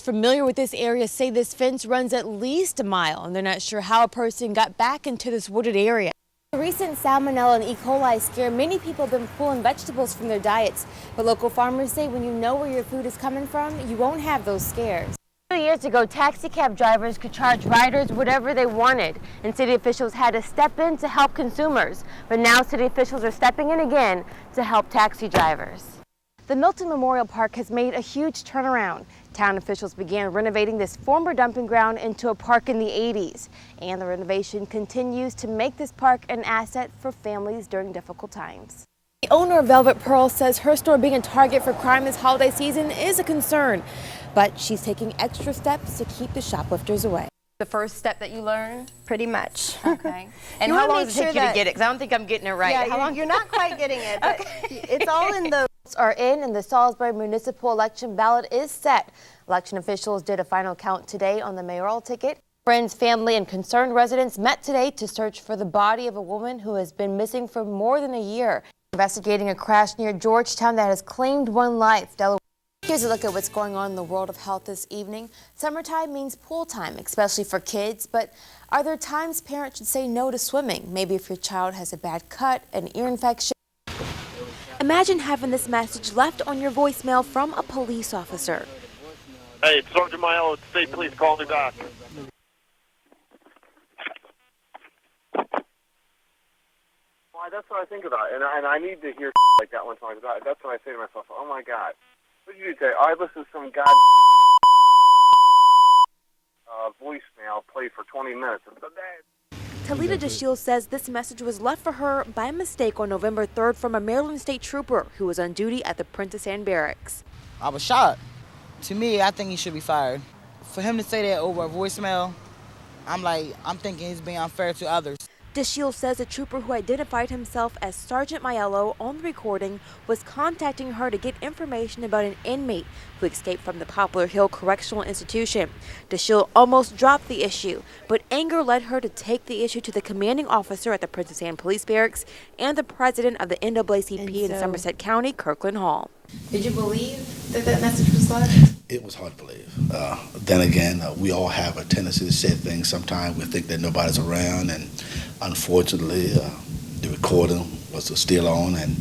Familiar with this area say this fence runs at least a mile, and they're not sure how a person got back into this wooded area. The recent salmonella and E. coli scare many people have been pulling vegetables from their diets, but local farmers say when you know where your food is coming from, you won't have those scares. 2 years ago, taxi cab drivers could charge riders whatever they wanted, and city officials had to step in to help consumers. But now city officials are stepping in again to help taxi drivers. The Milton Memorial Park has made a huge turnaround. Town officials began renovating this former dumping ground into a park in the 80s, and the renovation continues to make this park an asset for families during difficult times. The owner of Velvet Pearl says her store being a target for crime this holiday season is a concern, but she's taking extra steps to keep the shoplifters away. The first step that you learned? Pretty much. Okay. And how long does it take you to get it? Because I don't think I'm getting it right. Yeah, how long? You're not quite getting it, but it's all in the... Are in and the Salisbury municipal election ballot is set. Election officials did a final count today on the mayoral ticket. Friends, family, and concerned residents met today to search for the body of a woman who has been missing for more than a year. Investigating a crash near Georgetown that has claimed one life. Here's a look at what's going on in the world of health this evening. Summertime means pool time, especially for kids, but are there times parents should say no to swimming? Maybe if your child has a bad cut, an ear infection. Imagine having this message left on your voicemail from a police officer. Hey, it's Sergeant Mayo at the State Police. Call me back. Why, that's what I think about. And I need to hear like that one time. That's when I say to myself, oh, my God. What did you do today? I listened to some voicemail play for 20 minutes. Talita DeShields says this message was left for her by mistake on November 3rd from a Maryland State Trooper who was on duty at the Princess Anne Barracks. I was shocked. To me, I think he should be fired. For him to say that over a voicemail, I'm thinking he's being unfair to others. DeShields says the trooper who identified himself as Sergeant Maiello on the recording was contacting her to get information about an inmate who escaped from the Poplar Hill Correctional Institution. DeShields almost dropped the issue, but anger led her to take the issue to the commanding officer at the Princess Anne Police Barracks and the president of the NAACP in Somerset County, Kirkland Hall. Did you believe that that message was left? It was hard to believe. Then again, we all have a tendency to say things. Sometimes we think that nobody's around, and unfortunately, the recording was still on, and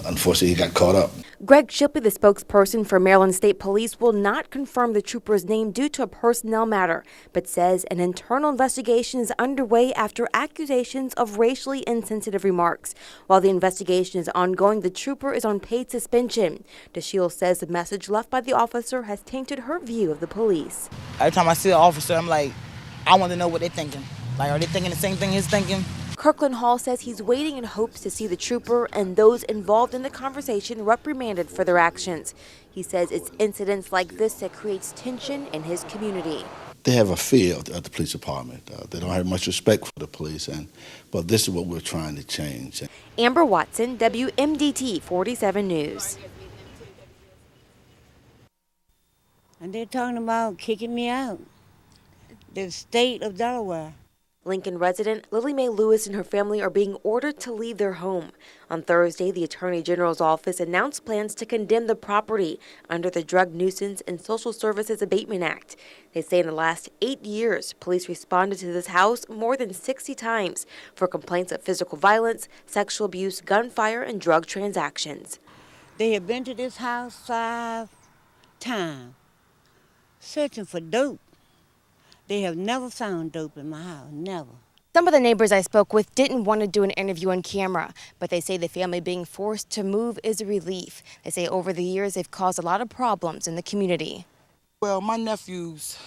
unfortunately, he got caught up. Greg Shipley, the spokesperson for Maryland State Police, will not confirm the trooper's name due to a personnel matter, but says an internal investigation is underway after accusations of racially insensitive remarks. While the investigation is ongoing, the trooper is on paid suspension. DeShields says the message left by the officer has tainted her view of the police. Every time I see an officer, I'm like, I want to know what they're thinking. Like, are they thinking the same thing he's thinking? Kirkland Hall says he's waiting in hopes to see the trooper and those involved in the conversation reprimanded for their actions. He says it's incidents like this that creates tension in his community. They have a fear of the police department. They don't have much respect for the police, but this is what we're trying to change. Amber Watson, WMDT 47 News. And they're talking about kicking me out. The state of Delaware. Lincoln resident Lily Mae Lewis and her family are being ordered to leave their home. On Thursday, the Attorney General's office announced plans to condemn the property under the Drug Nuisance and Social Services Abatement Act. They say in the last 8 years, police responded to this house more than 60 times for complaints of physical violence, sexual abuse, gunfire, and drug transactions. They have been to this house 5 times searching for dope. They have never found dope in my house, never. Some of the neighbors I spoke with didn't want to do an interview on camera, but they say the family being forced to move is a relief. They say over the years they've caused a lot of problems in the community. Well, my nephews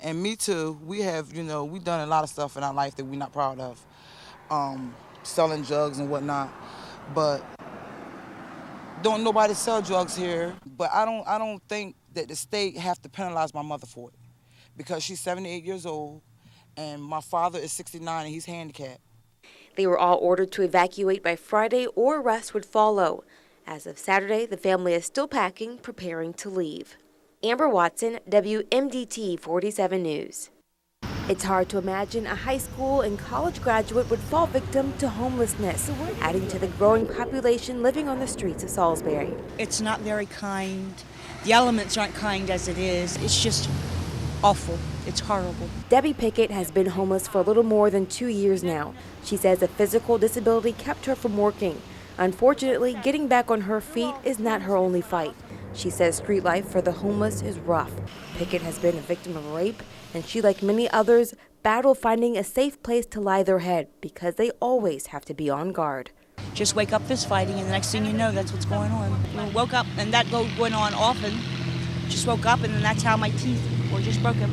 and me too, we have, we've done a lot of stuff in our life that we're not proud of. Selling drugs and whatnot, but don't nobody sell drugs here. But I don't think that the state have to penalize my mother for it, because she's 78 years old, and my father is 69 and he's handicapped. They were all ordered to evacuate by Friday or arrest would follow. As of Saturday, the family is still packing, preparing to leave. Amber Watson, WMDT 47 News. It's hard to imagine a high school and college graduate would fall victim to homelessness, adding to the growing population living on the streets of Salisbury. It's not very kind, The elements aren't kind as it is. It's just awful. It's horrible. Debbie Pickett has been homeless for a little more than 2 years now. She says a physical disability kept her from working. Unfortunately, getting back on her feet is not her only fight. She says street life for the homeless is rough. Pickett has been a victim of rape, and she, like many others, battle finding a safe place to lie their head because they always have to be on guard. Just wake up fist fighting, and the next thing you know, that's what's going on. I woke up, and that went on often. Just woke up, and then that's how my teeth were just broken.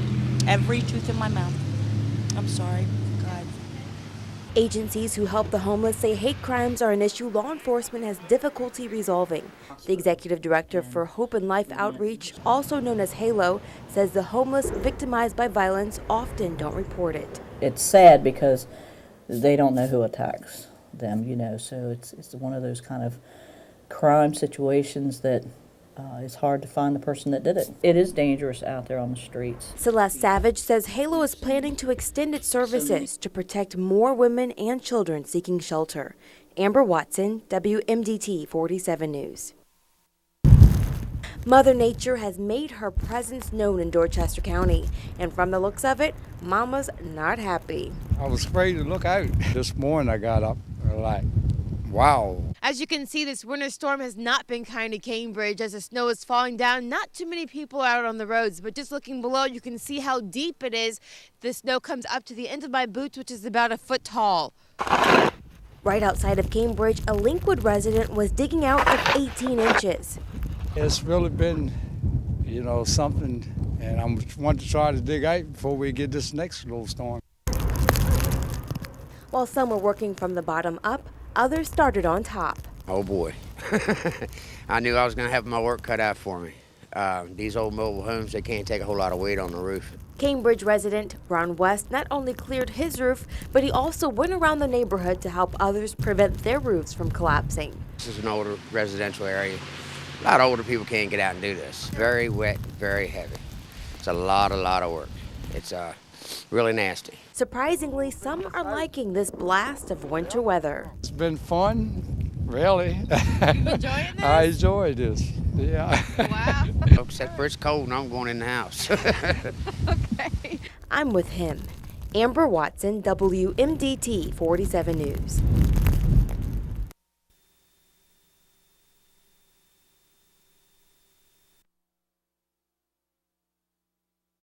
Every tooth in my mouth. I'm sorry, God. Agencies who help the homeless say hate crimes are an issue law enforcement has difficulty resolving. The executive director for Hope and Life Outreach, also known as HALO, says the homeless victimized by violence often don't report it. It's sad because they don't know who attacks them, so it's one of those kind of crime situations that it's hard to find the person that did it. It is dangerous out there on the streets. Celeste Savage says HALO is planning to extend its services to protect more women and children seeking shelter. Amber Watson, WMDT 47 News. Mother Nature has made her presence known in Dorchester County, and from the looks of it, Mama's not happy. I was afraid to look out. This morning I got up like, wow. As you can see, this winter storm has not been kind to Cambridge as the snow is falling down. Not too many people out on the roads, but just looking below, you can see how deep it is. The snow comes up to the end of my boots, which is about a foot tall. Right outside of Cambridge, a Linkwood resident was digging out of 18 inches. It's really been, something, and I want to try to dig out before we get this next little storm. While some were working from the bottom up, others started on top. Oh boy, I knew I was going to have my work cut out for me. These old mobile homes, they can't take a whole lot of weight on the roof. Cambridge resident Ron West not only cleared his roof, but he also went around the neighborhood to help others prevent their roofs from collapsing. This is an older residential area. A lot of older people can't get out and do this. Very wet, very heavy. It's a lot of work. It's really nasty. Surprisingly, some are liking this blast of winter weather. It's been fun, really. You enjoying this? I enjoy this, yeah. Wow. Except for it's cold and I'm going in the house. Okay. I'm with him. Amber Watson, WMDT 47 News.